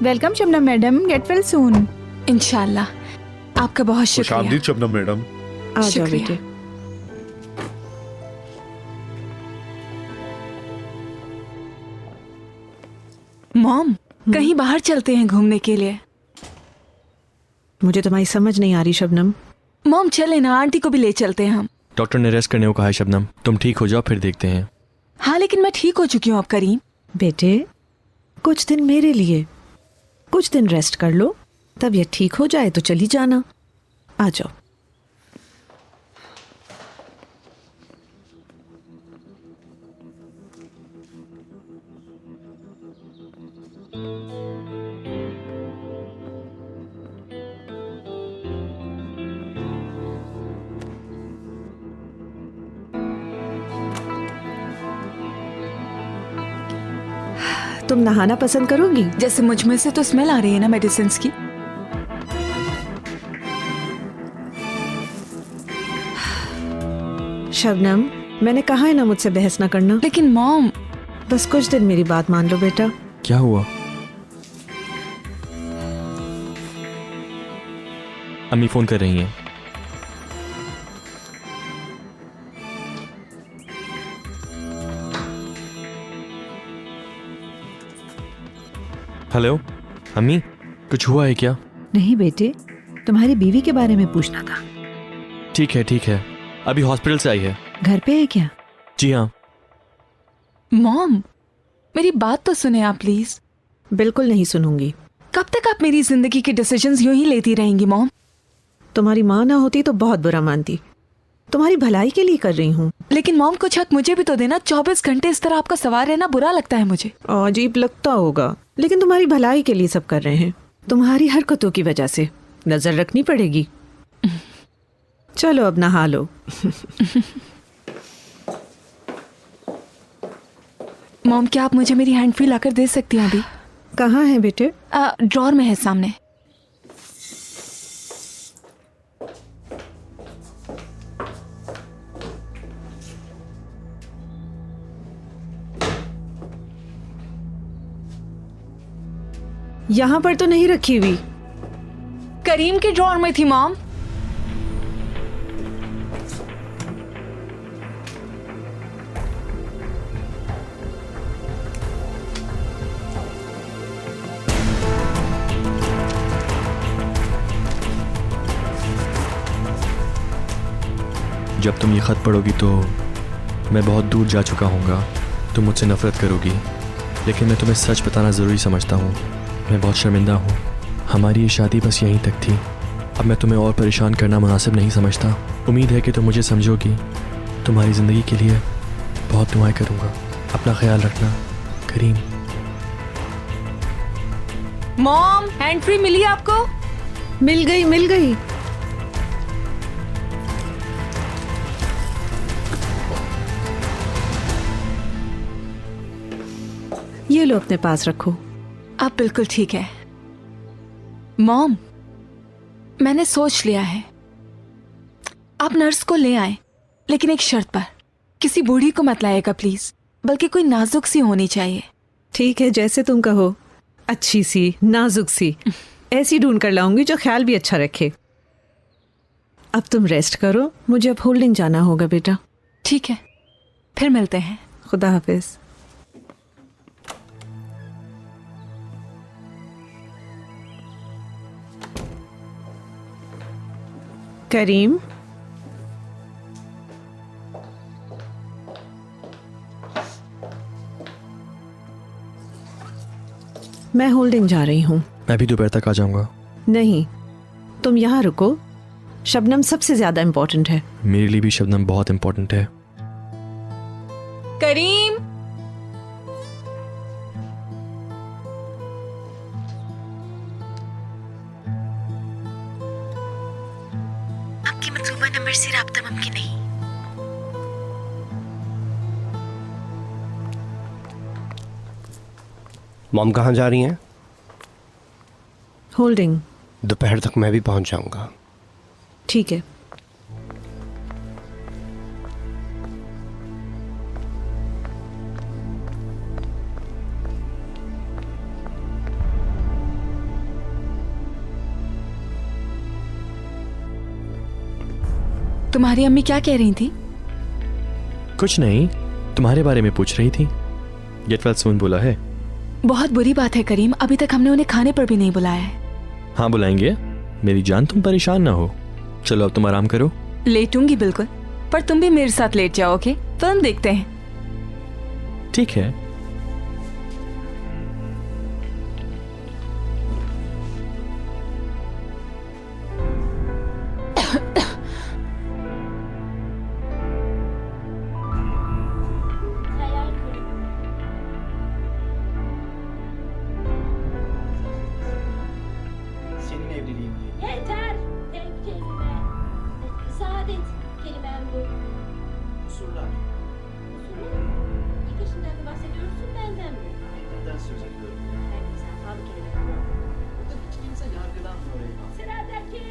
Welcome Shabnam madam, get well soon. इंशाल्लाह। आपका बहुत शुक्रिया। खुशामदीद शबनम मैडम। आ जाओ शुक्रिया। बेटे। मॉम, कहीं बाहर चलते हैं घूमने के लिए। मुझे तुम्हारी समझ नहीं आ रही शबनम। मॉम चले ना, आंटी को भी ले चलते हैं हम। डॉक्टर ने रेस्ट करने को कहा है शबनम, तुम ठीक हो जाओ फिर देखते हैं। हाँ लेकिन मैं ठीक हो चुकी हूँ अब करीम। बेटे कुछ दिन मेरे लिए, कुछ दिन रेस्ट कर लो, तबीयत ठीक हो जाए तो चली जाना। आ जाओ। तुम नहाना पसंद करोगी? जैसे मुझ में से तो स्मेल आ रही है ना मेडिसिन की। शबनम मैंने कहा है ना मुझसे बहस ना करना। लेकिन मॉम। बस कुछ दिन मेरी बात मान लो बेटा। क्या हुआ? अम्मी फोन कर रही हैं। हेलो अम्मी, कुछ हुआ है क्या? नहीं बेटे, तुम्हारी बीवी के बारे में पूछना था। ठीक है, अभी हॉस्पिटल से आई है। घर पे है क्या? जी हाँ। मॉम मेरी बात तो सुने आप प्लीज। बिल्कुल नहीं सुनूंगी। कब तक आप मेरी जिंदगी के डिसीजंस यूं ही लेती रहेंगी मॉम? तुम्हारी माँ ना होती तो बहुत बुरा मानती। तुम्हारी भलाई के लिए कर रही हूँ। लेकिन मॉम कुछ हक मुझे भी तो देना। 24 घंटे इस तरह आपका सवार रहना बुरा लगता है मुझे। अजीब लगता होगा, लेकिन तुम्हारी भलाई के लिए सब कर रहे हैं। तुम्हारी हरकतों की वजह से नजर रखनी पड़ेगी। चलो अब नहा लो। मॉम क्या आप मुझे मेरी हैंड फ्री लाकर दे सकती हैं अभी? कहाँ है बेटे? ड्रॉर में है सामने। यहाँ पर तो नहीं रखी हुई। करीम के ड्रॉर में थी मॉम। जब तुम ये खत पढ़ोगी तो मैं बहुत दूर जा चुका हूँगा। तुम मुझसे नफरत करोगी, लेकिन मैं तुम्हें सच बताना ज़रूरी समझता हूँ। मैं बहुत शर्मिंदा हूँ। हमारी ये शादी बस यहीं तक थी। अब मैं तुम्हें और परेशान करना मुनासिब नहीं समझता। उम्मीद है कि तुम मुझे समझोगी। तुम्हारी ज़िंदगी के लिए बहुत दुआएं करूँगा। अपना ख्याल रखना, करीम। मॉम हैंड फ्री मिली आपको? मिल गई, मिल गई। ये लो अपने पास रखो। आप बिल्कुल ठीक है मॉम। मैंने सोच लिया है। आप नर्स को ले आए, लेकिन एक शर्त पर। किसी बूढ़ी को मत लाएगा प्लीज, बल्कि कोई नाजुक सी होनी चाहिए। ठीक है, जैसे तुम कहो। अच्छी सी, नाजुक सी ऐसी ढूंढ कर लाऊंगी जो ख्याल भी अच्छा रखे। अब तुम रेस्ट करो, मुझे अब होल्डिंग जाना होगा बेटा। ठीक है, फिर मिलते हैं। खुदा हाफिज। करीम, मैं होल्डिंग जा रही हूँ। मैं भी दोपहर तक आ जाऊँगा। नहीं, तुम यहाँ रुको। शबनम सबसे ज्यादा इम्पोर्टेंट है। मेरे लिए भी शबनम बहुत इम्पोर्टेंट है। करीम, आपकी मंसूबा नंबर से राब्ता मुमकिन नहीं। मॉम कहाँ जा रही हैं? होल्डिंग। दोपहर तक मैं भी पहुंच जाऊंगा। ठीक है। तुम्हारी अम्मी क्या कह रही थी? कुछ नहीं, तुम्हारे बारे में पूछ रही थी। गेट वेल सून बोला है। बहुत बुरी बात है करीम, अभी तक हमने उन्हें खाने पर भी नहीं बुलाया है। हाँ बुलाएंगे, मेरी जान तुम परेशान ना हो। चलो अब तुम आराम करो। लेटूंगी बिल्कुल, पर तुम भी मेरे साथ लेट जाओ, ओके? फिल्म देखते हैं। ठीक है। Senin evliliğin değil. Yeter! Tek kelime. Saadet kelimem bu. Kusurlar. Usulü. İlk yaşından mı bahsediyorsun benden mi? Neden söz ediyorum? Ben güzel sağlık kelime kullandım. Burada hiç kimse yargılanmıyor Eyvah. Sıradaki!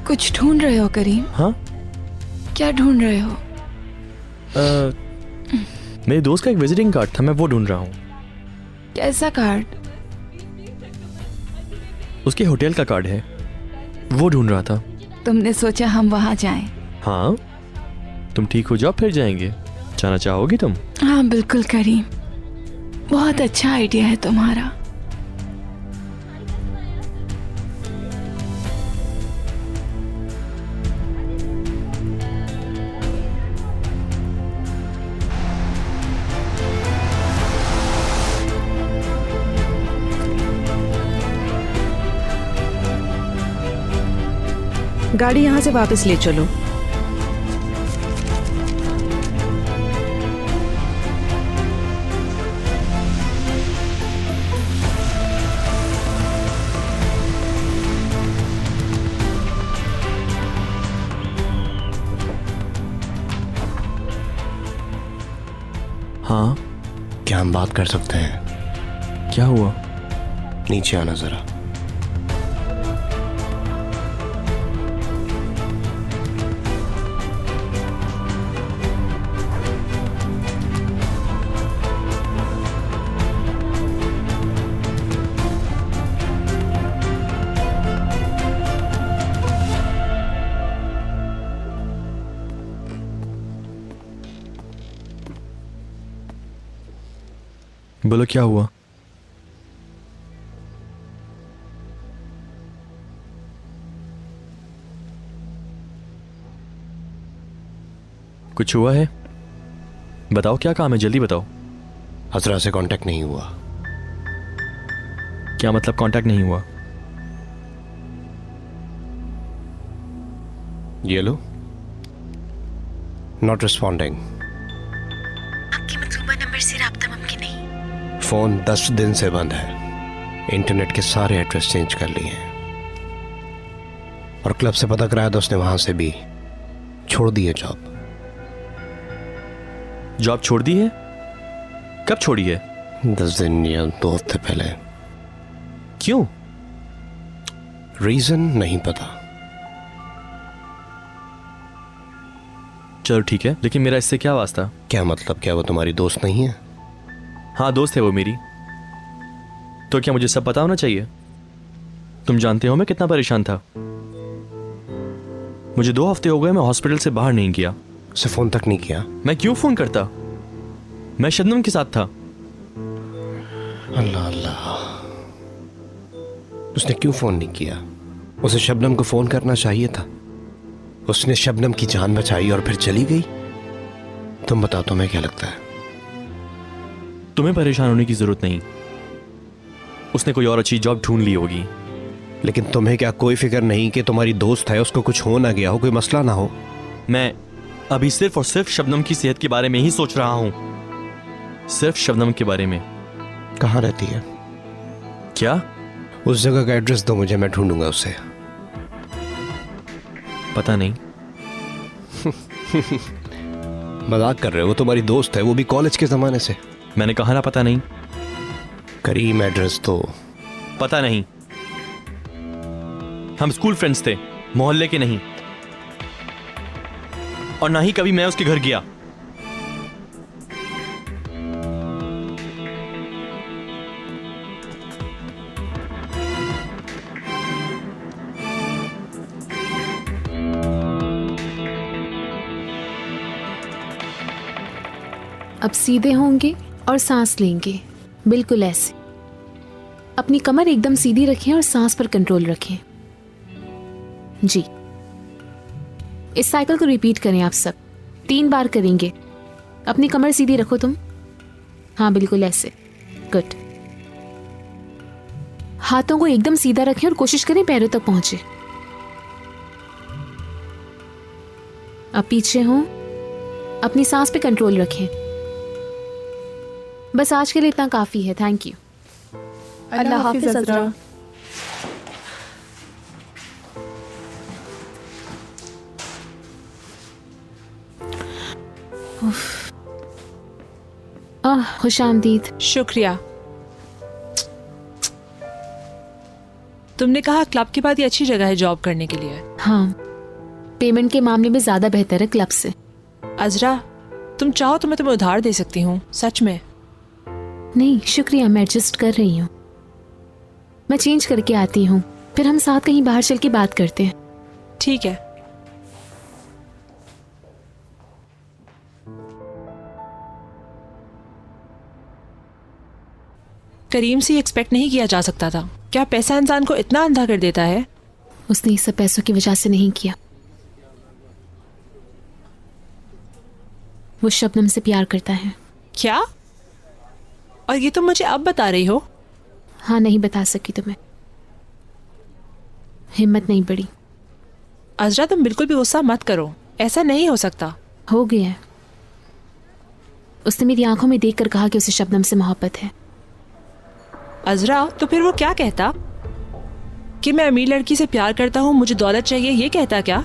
कुछ ढूंढ रहे हो करीम? हाँ क्या ढूंढ रहे हो? मेरे दोस्त का एक विजिटिंग कार्ड था, मैं वो ढूंढ रहा हूँ। कैसा कार्ड? उसके होटल का कार्ड है, वो ढूंढ रहा था। तुमने सोचा हम वहां जाएं? हाँ, तुम ठीक हो जाओ फिर जाएंगे। जाना चाहोगी तुम? हाँ बिल्कुल करीम, बहुत अच्छा आइडिया है तुम्हारा। गाड़ी यहाँ से वापस ले चलो। हाँ क्या हम बात कर सकते हैं? क्या हुआ? नीचे आना जरा। बोलो क्या हुआ? कुछ हुआ है? बताओ क्या काम है, जल्दी बताओ। हजरा से कांटेक्ट नहीं हुआ। क्या मतलब कांटेक्ट नहीं हुआ? ये लो। Not responding. आपकी मंसूबा नंबर से राब्ता मुमकिन नहीं। फोन 10 दिन से बंद है। इंटरनेट के सारे एड्रेस चेंज कर लिए हैं और क्लब से पता कराया तो उसने वहां से भी छोड़ दी है जॉब। जॉब छोड़ दी है? कब छोड़ी है? 10 दिन या 2 हफ्ते पहले। क्यों? रीजन नहीं पता। चलो ठीक है, लेकिन मेरा इससे क्या वास्ता? क्या मतलब? क्या वो तुम्हारी दोस्त नहीं है? हाँ दोस्त है वो मेरी। तो क्या मुझे सब पता होना चाहिए? तुम जानते हो मैं कितना परेशान था। मुझे 2 हफ्ते हो गए, मैं हॉस्पिटल से बाहर नहीं गया। उसे फोन तक नहीं किया? मैं क्यों फोन करता? मैं शबनम के साथ था। अल्लाह अल्लाह, उसने क्यों फोन नहीं किया? उसे शबनम को फोन करना चाहिए था। उसने शबनम की जान बचाई और फिर चली गई। तुम बताओ तुम्हें क्या लगता है? तुम्हें परेशान होने की जरूरत नहीं, उसने कोई और अच्छी जॉब ढूंढ ली होगी। लेकिन तुम्हें क्या कोई फिक्र नहीं कि तुम्हारी दोस्त है, उसको कुछ हो ना गया हो, कोई मसला ना हो? मैं अभी सिर्फ और सिर्फ शबनम की सेहत के बारे में ही सोच रहा हूं, सिर्फ शबनम के बारे में। कहाँ रहती है? क्या? उस जगह का एड्रेस दो मुझे, मैं ढूंढूंगा उसे। पता नहीं। मजाक कर रहे हो? वो तुम्हारी दोस्त है, वो भी कॉलेज के जमाने से। मैंने कहा ना पता नहीं। करीम एड्रेस तो। पता नहीं। हम स्कूल फ्रेंड्स थे, मोहल्ले के नहीं। और ना ही कभी मैं उसके घर गया। अब सीधे होंगे और सांस लेंगे, बिल्कुल ऐसे। अपनी कमर एकदम सीधी रखें और सांस पर कंट्रोल रखें। जी, इस साइकिल को रिपीट करें आप सब। 3 बार करेंगे। अपनी कमर सीधी रखो तुम। हाँ, बिल्कुल ऐसे। गुड। हाथों को एकदम सीधा रखें और कोशिश करें पैरों तक पहुंचे। अब पीछे हों, अपनी सांस पे कंट्रोल रखें। बस आज के लिए इतना काफी है। Thank you. अल्लाह हाफिज अज़रा। खुश आमदीद। शुक्रिया। तुमने कहा क्लब के बाद ये अच्छी जगह है जॉब करने के लिए। हाँ, पेमेंट के मामले में ज्यादा बेहतर है क्लब से। अजरा, तुम चाहो तो मैं तुम्हें उधार दे सकती हूँ, सच में। नहीं शुक्रिया, मैं एडजस्ट कर रही हूँ। मैं चेंज करके आती हूँ, फिर हम साथ कहीं बाहर चल के बात करते हैं। ठीक है। करीम से एक्सपेक्ट नहीं किया जा सकता था। क्या पैसा इंसान को इतना अंधा कर देता है? उसने ये सब पैसों की वजह से नहीं किया। वो शबनम से प्यार करता है। क्या? और ये तुम मुझे अब बता रही हो? हाँ, नहीं बता सकी तुम्हें, हिम्मत नहीं बढ़ी। अजरा, तुम बिल्कुल भी गुस्सा मत करो, ऐसा नहीं हो सकता। हो गया है। उसने मेरी आंखों में देखकर कहा कि उसे शबनम से मोहब्बत है। अजरा, तो फिर वो क्या कहता? कि मैं अमीर लड़की से प्यार करता हूँ, मुझे दौलत चाहिए, ये कहता क्या?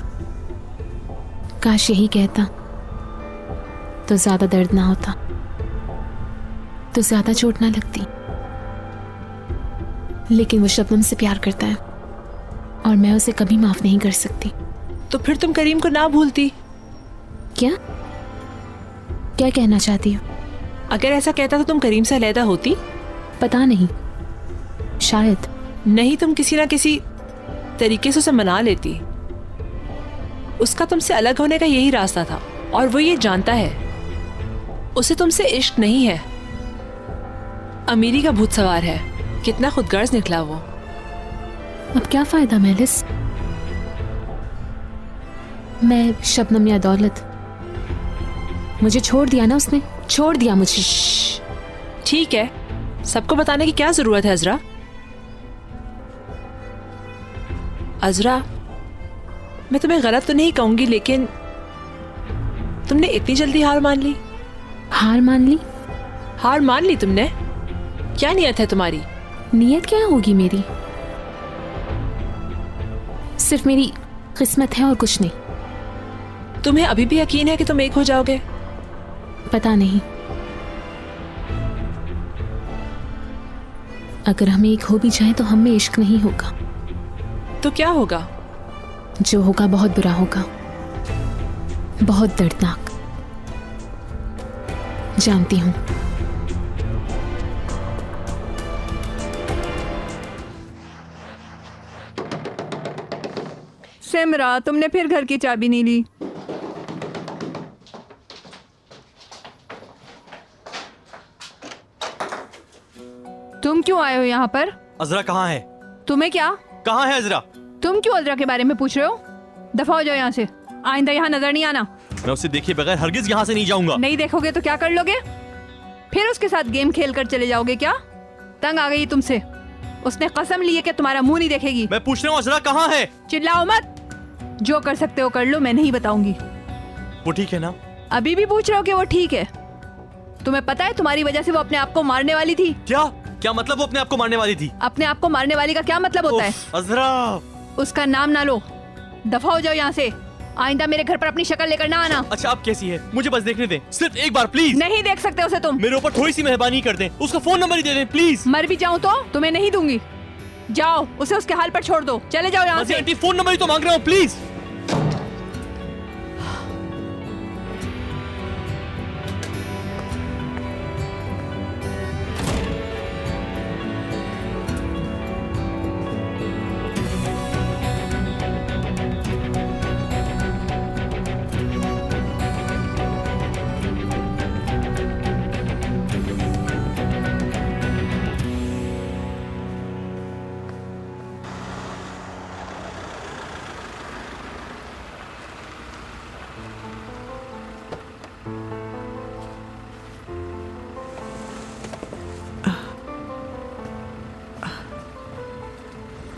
काश यही कहता तो ज्यादा दर्द ना होता, तो ज्यादा चोट ना लगती। लेकिन वो शबनम से प्यार करता है और मैं उसे कभी माफ नहीं कर सकती। तो फिर तुम करीम को ना भूलती। क्या क्या कहना चाहती हो? अगर ऐसा कहता तो तुम करीम से अलहदा होती? पता नहीं, शायद। नहीं, तुम किसी ना किसी तरीके से उसे मना लेती। उसका तुमसे अलग होने का यही रास्ता था और वो ये जानता है। उसे तुमसे इश्क नहीं है, अमीरी का भूत सवार है। कितना खुदगर्ज निकला वो। अब क्या फायदा मेलिस? मैं शबनम या दौलत, मुझे छोड़ दिया ना उसने, छोड़ दिया मुझे। ठीक है, सबको बताने की क्या जरूरत है अजरा? अजरा, मैं तुम्हें गलत तो नहीं कहूंगी, लेकिन तुमने इतनी जल्दी हार मान ली। हार मान ली? हार मान ली तुमने? क्या नियत है तुम्हारी? नियत क्या होगी मेरी? सिर्फ मेरी किस्मत है और कुछ नहीं। तुम्हें अभी भी यकीन है कि तुम एक हो जाओगे? पता नहीं। अगर हम एक हो भी जाए तो हम में इश्क नहीं होगा। तो क्या होगा? जो होगा बहुत बुरा होगा, बहुत दर्दनाक। जानती हूं। सिमरा, तुमने फिर घर की चाबी नहीं ली। तुम क्यों आए हो यहाँ पर? अजरा कहाँ है? तुम्हें क्या? कहाँ है अजरा? तुम क्यों अजरा के बारे में पूछ रहे हो? दफा हो जाओ यहाँ से, आइंदा यहाँ नजर नहीं आना। मैं उसे देखे बगैर हरगिज यहाँ से नहीं जाऊंगा। नहीं देखोगे तो क्या कर लोगे? फिर उसके साथ गेम खेल कर चले जाओगे क्या? तंग आ गई तुमसे। उसने कसम ली है कि तुम्हारा मुंह नहीं देखेगी। मैं पूछ रहा हूँ अजरा कहाँ है? चिल्लाओ मत। जो कर सकते हो कर लो, मैं नहीं बताऊंगी। वो ठीक है ना? अभी भी पूछ रहे हो कि वो ठीक है? तुम्हें पता है तुम्हारी वजह से वो अपने आप को मारने वाली थी। क्या क्या मतलब वो अपने आप को मारने वाली थी? अपने आप को मारने वाली का क्या मतलब होता है? अजरा, उसका नाम ना लो। दफा हो जाओ यहाँ से, आइंदा मेरे घर पर अपनी शक्ल लेकर ना आना। अच्छा आप कैसी है मुझे बस देखने दें, सिर्फ एक बार प्लीज। नहीं देख सकते उसे तुम। मेरे ऊपर थोड़ी सी मेहरबानी कर दें, उसका फोन नंबर ही दे दें प्लीज। मर भी जाऊं तो तुम्हें नहीं दूंगी। जाओ, उसे उसके हाल पर छोड़ दो, चले जाओ यहाँ से। आंटी फोन नंबर ही तो मांग रहा हूँ, प्लीज।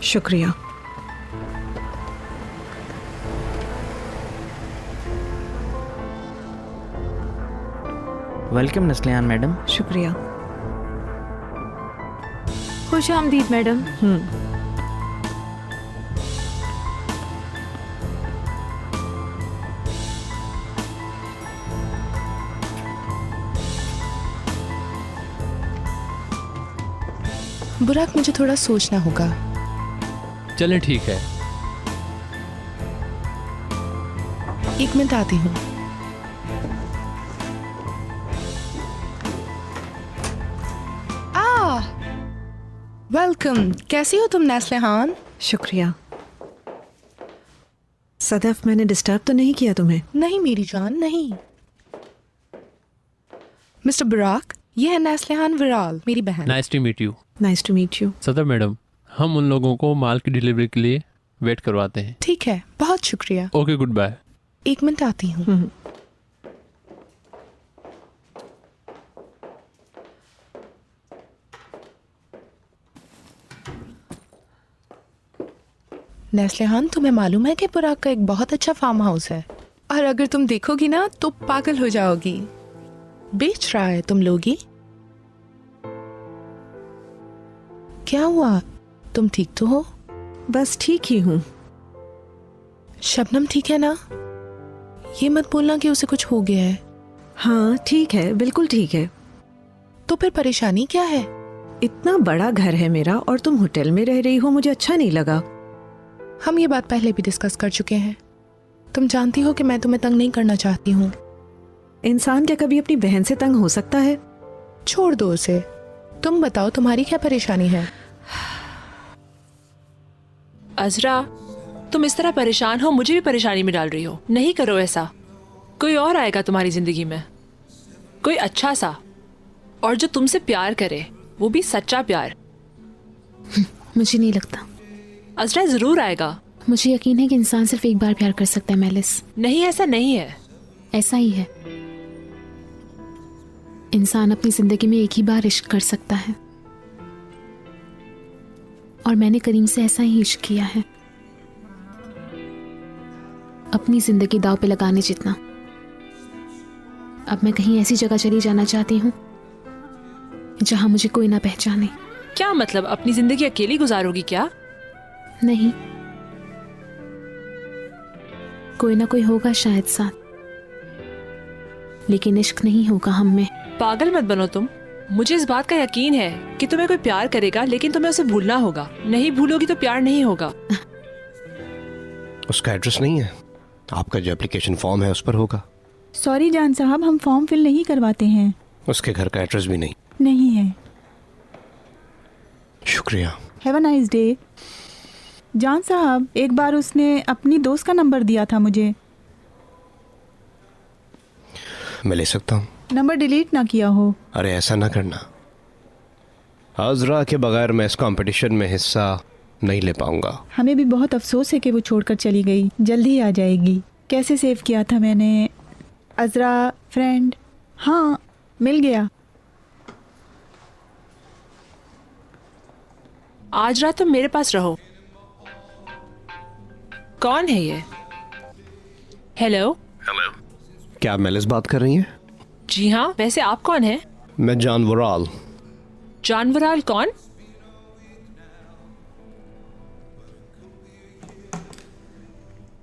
शुक्रिया। Welcome Nasliyan madam. शुक्रिया। खुश आमदीद मैडम। बुराक, मुझे थोड़ा सोचना होगा। चलें ठीक है। एक मिनट आती हूँ। वेलकम। कैसी हो तुम नस्लिहान? शुक्रिया। सदफ, मैंने डिस्टर्ब तो नहीं किया तुम्हें? नहीं मेरी जान, नहीं। मिस्टर बुराक, ये है नस्लिहान विराल, मेरी बहन। Nice to meet you. Nice to meet you. सदर मैडम, हम उन लोगों को माल की डिलीवरी के लिए वेट करवाते हैं। ठीक है, बहुत शुक्रिया। Okay, good bye. एक मिनट आती हूँ। नस्लिहान, तुम्हें मालूम है कि बुराक का एक बहुत अच्छा फार्म हाउस है, और अगर तुम देखोगी ना तो पागल हो जाओगी। बेच रहा है, तुम लोगी? क्या हुआ, तुम ठीक तो हो? बस ठीक ही हूँ। शबनम ठीक है ना? ये मत बोलना कि उसे कुछ हो गया है। हाँ ठीक है, बिल्कुल ठीक है। तो फिर परेशानी क्या है? इतना बड़ा घर है मेरा और तुम होटल में रह रही हो, मुझे अच्छा नहीं लगा। हम ये बात पहले भी डिस्कस कर चुके हैं। तुम जानती हो कि मैं तुम्हें तंग नहीं करना चाहती हूँ। इंसान क्या कभी अपनी बहन से तंग हो सकता है? छोड़ दो उसे। तुम बताओ, तुम्हारी क्या परेशानी है? अजरा, तुम इस तरह परेशान हो, मुझे भी परेशानी में डाल रही हो। नहीं करो ऐसा। कोई और आएगा तुम्हारी जिंदगी में, कोई अच्छा सा, और जो तुमसे प्यार करे, वो भी सच्चा प्यार। मुझे नहीं लगता। अजरा, जरूर आएगा। मुझे यकीन है कि इंसान सिर्फ एक बार प्यार कर सकता है मेलिस। नहीं, ऐसा नहीं है। ऐसा ही है। इंसान अपनी जिंदगी में एक ही बार इश्क कर सकता है, और मैंने करीम से ऐसा ही इश्क किया है, अपनी जिंदगी दांव पे लगाने जितना। अब मैं कहीं ऐसी जगह चली जाना चाहती हूँ जहां मुझे कोई ना पहचाने। क्या मतलब, अपनी जिंदगी अकेली गुजारोगी क्या? नहीं, कोई ना कोई होगा शायद साथ, लेकिन इश्क नहीं होगा हम में। पागल मत बनो तुम। मुझे इस बात का यकीन है कि तुम्हें कोई प्यार करेगा, लेकिन तुम्हें उसे भूलना होगा। नहीं भूलोगी तो प्यार नहीं होगा। उसका एड्रेस नहीं है? आपका जो एप्लीकेशन फॉर्म है उस पर होगा। सॉरी जान साहब, हम फॉर्म फिल नहीं करवाते हैं। उसके घर का एड्रेस भी नहीं? नहीं है। शुक्रिया। Have a nice day. जान साहब, एक बार उसने अपनी दोस्त का नंबर दिया था मुझे। मैं ले सकता हूँ? नंबर डिलीट ना किया हो। अरे ऐसा ना करना। अज़रा के बगैर मैं इस कंपटीशन में हिस्सा नहीं ले पाऊंगा। हमें भी बहुत अफसोस है कि वो छोड़कर चली गई। जल्दी ही आ जाएगी। कैसे सेव किया था मैंने? अज़रा फ्रेंड। हाँ, मिल गया। आज रात तुम मेरे पास रहो। कौन है ये? हेलो। हेलो, क्या आप मेलिस बात कर रही हैं? जी हाँ, वैसे आप कौन हैं? मैं जानवराल। जानवराल कौन?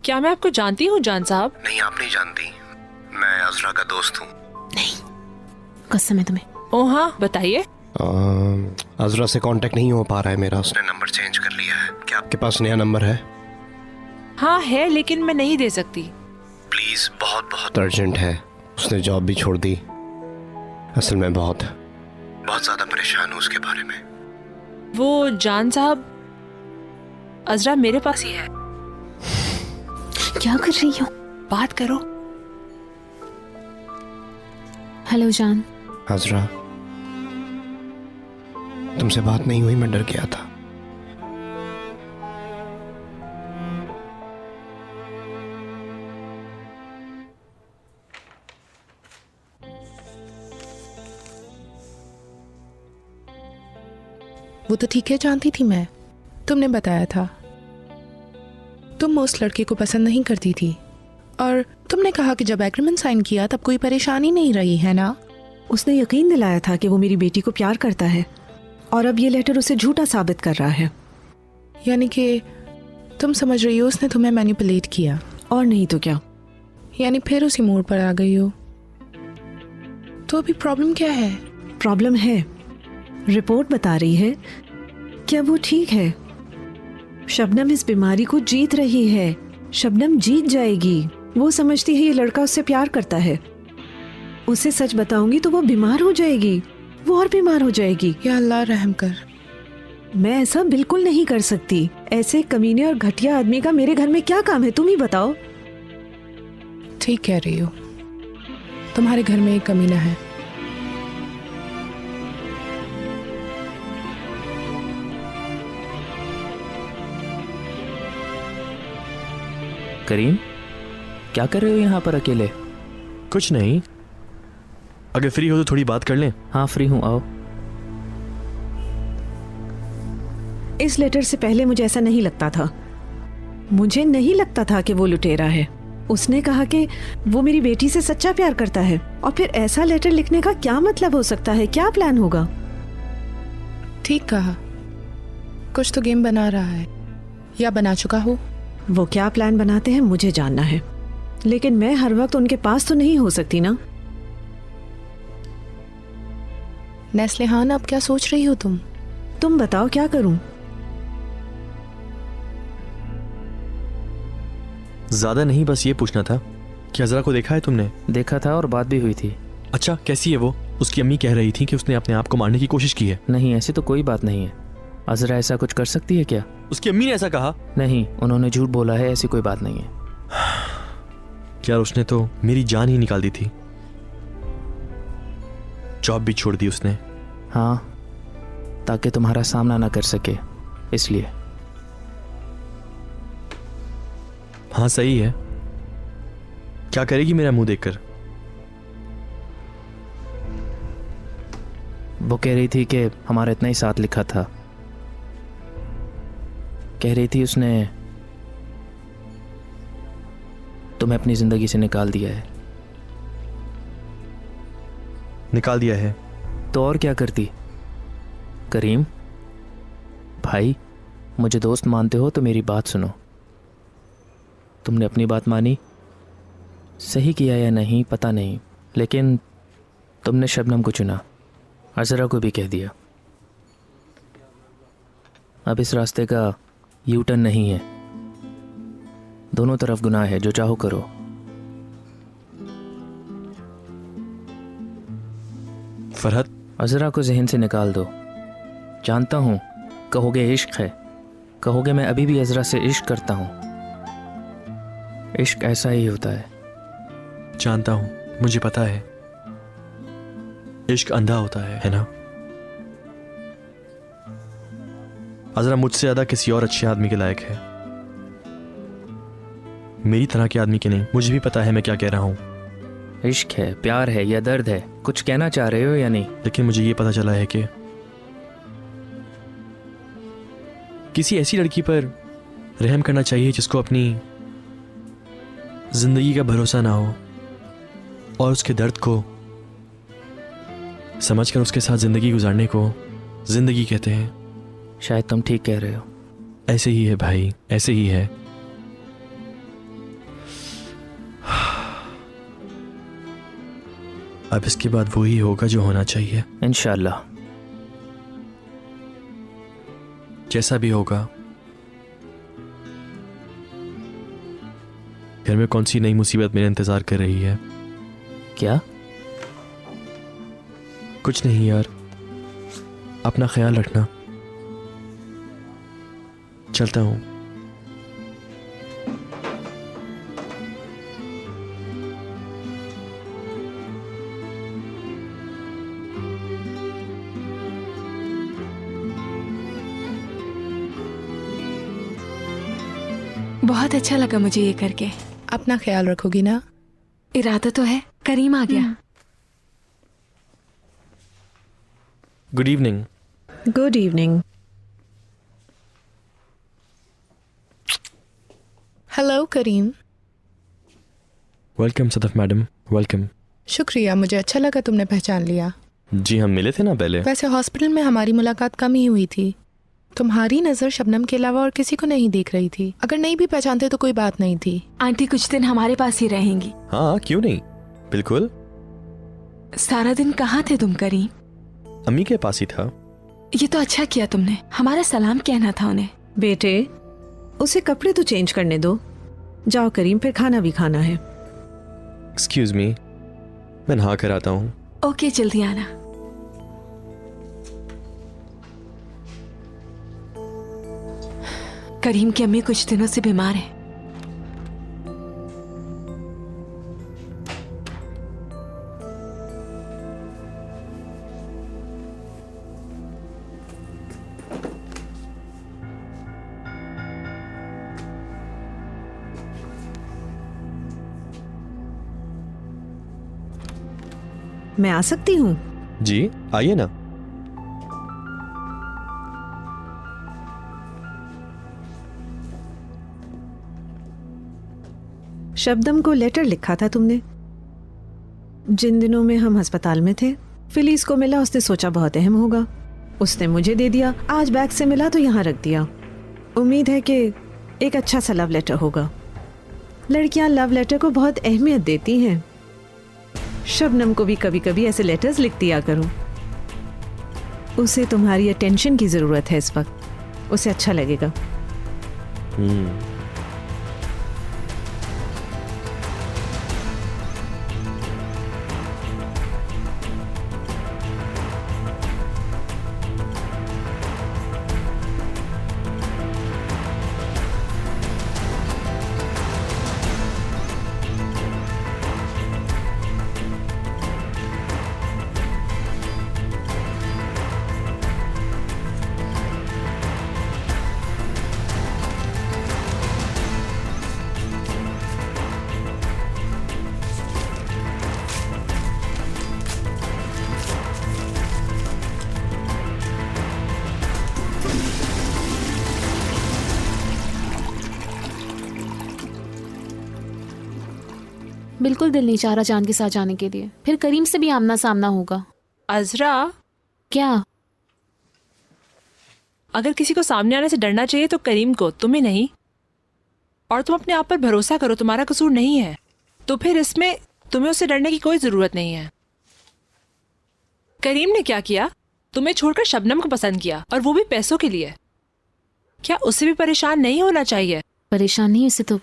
क्या मैं आपको जानती हूँ जान साहब? नहीं, आप नहीं जानती। मैं अज़रा का दोस्त हूँ। नहीं, कसम है तुम्हें। ओ हाँ, बताइए। अजरा से कांटेक्ट नहीं हो पा रहा है मेरा, उसने नंबर चेंज कर लिया है। क्या आपके पास नया नंबर है? हाँ है, लेकिन मैं नहीं दे सकती। प्लीज, बहुत बहुत अर्जेंट है। उसने जॉब भी छोड़ दी। असल में बहुत ज्यादा परेशान हूँ उसके बारे में। वो जान साहब, अजरा मेरे पास ही है। क्या कर रही हो? बात करो। हेलो जान। अजरा, तुमसे बात नहीं हुई, मैं डर गया था। वो तो ठीक है, जानती थी मैं। तुमने बताया था तुम उस लड़के को पसंद नहीं करती थी, और तुमने कहा कि जब एग्रीमेंट साइन किया तब कोई परेशानी नहीं रही है ना। उसने यकीन दिलाया था कि वो मेरी बेटी को प्यार करता है, और अब ये लेटर उसे झूठा साबित कर रहा है। यानी कि तुम समझ रही हो उसने तुम्हें मैनिपुलेट किया। और नहीं तो क्या। यानी फिर उसी मोड़ पर आ गई हो। तो अभी प्रॉब्लम क्या है? प्रॉब्लम है, रिपोर्ट बता रही है कि अब वो ठीक है। शबनम इस बीमारी को जीत रही है। शबनम जीत जाएगी। वो समझती है ये लड़का उससे प्यार करता है। उसे सच बताऊंगी तो वो बीमार हो जाएगी, वो और बीमार हो जाएगी। या अल्लाह रहम कर। मैं ऐसा बिल्कुल नहीं कर सकती। ऐसे कमीने और घटिया आदमी का मेरे घर में क्या काम है, तुम ही बताओ। ठीक कह रही हो, तुम्हारे घर में एक कमीना है। करीम, क्या कर रहे हो यहाँ पर अकेले? कुछ नहीं, अगर फ्री हो तो थोड़ी बात कर लें। हाँ फ्री हूँ, आओ। इस लेटर से पहले मुझे ऐसा नहीं लगता था। मुझे नहीं लगता था कि वो लुटेरा है। उसने कहा कि वो मेरी बेटी से सच्चा प्यार करता है, और फिर ऐसा लेटर लिखने का क्या मतलब हो सकता है? क्या प्लान होगा? ठीक कहा, कुछ तो गेम बना रहा है या बना चुका हो। वो क्या प्लान बनाते हैं मुझे जानना है, लेकिन मैं हर वक्त उनके पास तो नहीं हो सकती ना। नेस्लिहान, अब क्या सोच रही हो तुम? तुम बताओ क्या करूं? ज्यादा नहीं, बस ये पूछना था कि अजरा को देखा है तुमने? देखा था और बात भी हुई थी। अच्छा, कैसी है वो? उसकी अम्मी कह रही थी कि उसने अपने आप को मारने की कोशिश की है। नहीं, ऐसी तो कोई बात नहीं है। अजरा ऐसा कुछ कर सकती है क्या? उसकी अम्मी ने ऐसा कहा? नहीं, उन्होंने झूठ बोला है, ऐसी कोई बात नहीं है। यार, उसने तो मेरी जान ही निकाल दी थी। जॉब भी छोड़ दी उसने। हाँ, ताकि तुम्हारा सामना ना कर सके, इसलिए। हाँ सही है। क्या करेगी मेरा मुंह देखकर? वो कह रही थी कि हमारा इतना ही साथ लिखा था। कह रही थी उसने तुम्हें अपनी जिंदगी से निकाल दिया है। निकाल दिया है तो और क्या करती? करीम भाई, मुझे दोस्त मानते हो तो मेरी बात सुनो। तुमने अपनी बात मानी, सही किया या नहीं पता नहीं, लेकिन तुमने शबनम को चुना, अजरा को भी कह दिया। अब इस रास्ते का यू टर्न नहीं है, दोनों तरफ गुनाह है, जो चाहो करो। फरहत, अजरा को जहन से निकाल दो। जानता हूँ कहोगे इश्क है, कहोगे मैं अभी भी अजरा से इश्क करता हूँ। इश्क ऐसा ही होता है। जानता हूँ, मुझे पता है। इश्क अंधा होता है ना? अजरा मुझसे ज्यादा किसी और अच्छे आदमी के लायक है, मेरी तरह के आदमी के नहीं। मुझे भी पता है मैं क्या कह रहा हूँ। इश्क है, प्यार है या दर्द है, कुछ कहना चाह रहे हो या नहीं? लेकिन मुझे ये पता चला है कि किसी ऐसी लड़की पर रहम करना चाहिए जिसको अपनी जिंदगी का भरोसा ना हो, और उसके दर्द को समझकर उसके साथ जिंदगी गुजारने को जिंदगी कहते हैं। शायद तुम ठीक कह रहे हो। ऐसे ही है भाई, ऐसे ही है। अब इसके बाद वही होगा जो होना चाहिए, इंशाल्लाह। जैसा भी होगा। घर में कौन सी नई मुसीबत मेरा इंतजार कर रही है? क्या? कुछ नहीं यार, अपना ख्याल रखना। चलता हूं। बहुत अच्छा लगा मुझे ये करके। अपना ख्याल रखोगी ना? इरादा तो है। करीम आ गया। Good evening. Good evening. Hello Karim. Welcome Sadaf madam, welcome. शुक्रिया, मुझे अच्छा लगा तुमने पहचान लिया। जी हम मिले थे ना पहले। वैसे हॉस्पिटल में हमारी मुलाकात कम ही हुई थी। तुम्हारी नज़र शबनम के अलावा और किसी को नहीं देख रही थी। अगर नहीं भी पहचानते तो कोई बात नहीं थी। आंटी कुछ दिन हमारे पास ही रहेंगी। हाँ क्यों नहीं, बिल्कुल। सारा दिन कहाँ थे तुम करीम? अम्मी के पास ही था। ये तो अच्छा किया तुमने, हमारा सलाम कहना था उन्हें। बेटे, उसे कपड़े तो चेंज करने दो। जाओ करीम, फिर खाना भी खाना है। एक्सक्यूज मी, मैं नहा कर आता हूँ। ओके, जल्दी आना। करीम की अम्मी कुछ दिनों से बीमार है। मैं आ सकती हूँ? जी आइए ना। शबनम को लेटर लिखा था तुमने? जिन दिनों में हम अस्पताल में थे, फिलीज को मिला, उसने सोचा बहुत अहम होगा, उसने मुझे दे दिया। आज बैग से मिला तो यहाँ रख दिया। उम्मीद है कि एक अच्छा सा लव लेटर होगा। लड़कियां लव लेटर को बहुत अहमियत देती हैं। शबनम को भी कभी कभी ऐसे लेटर्स लिख दिया करो। उसे तुम्हारी अटेंशन की जरूरत है इस वक्त, उसे अच्छा लगेगा। बिल्कुल दिल नहीं चाह रहा जान के साथ जाने के लिए। फिर करीम से भी आमना सामना होगा। अजरा, क्या? अगर किसी को सामने आने से डरना चाहिए तो करीम को, तुम्हें नहीं। और तुम अपने आप पर भरोसा करो, तुम्हारा कसूर नहीं है, तो फिर इसमें तुम्हें उससे डरने की कोई जरूरत नहीं है। करीम ने क्या किया? तुम्हें छोड़कर शबनम को पसंद किया, और वो भी पैसों के लिए। क्या उसे भी परेशान नहीं होना चाहिए? परेशान नहीं, उसे तो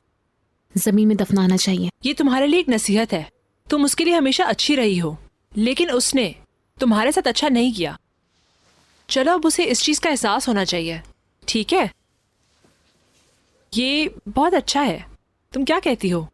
जमीन में दफनाना चाहिए। ये तुम्हारे लिए एक नसीहत है। तुम उसके लिए हमेशा अच्छी रही हो, लेकिन उसने तुम्हारे साथ अच्छा नहीं किया। चलो अब उसे इस चीज का एहसास होना चाहिए, ठीक है? ये बहुत अच्छा है। तुम क्या कहती हो?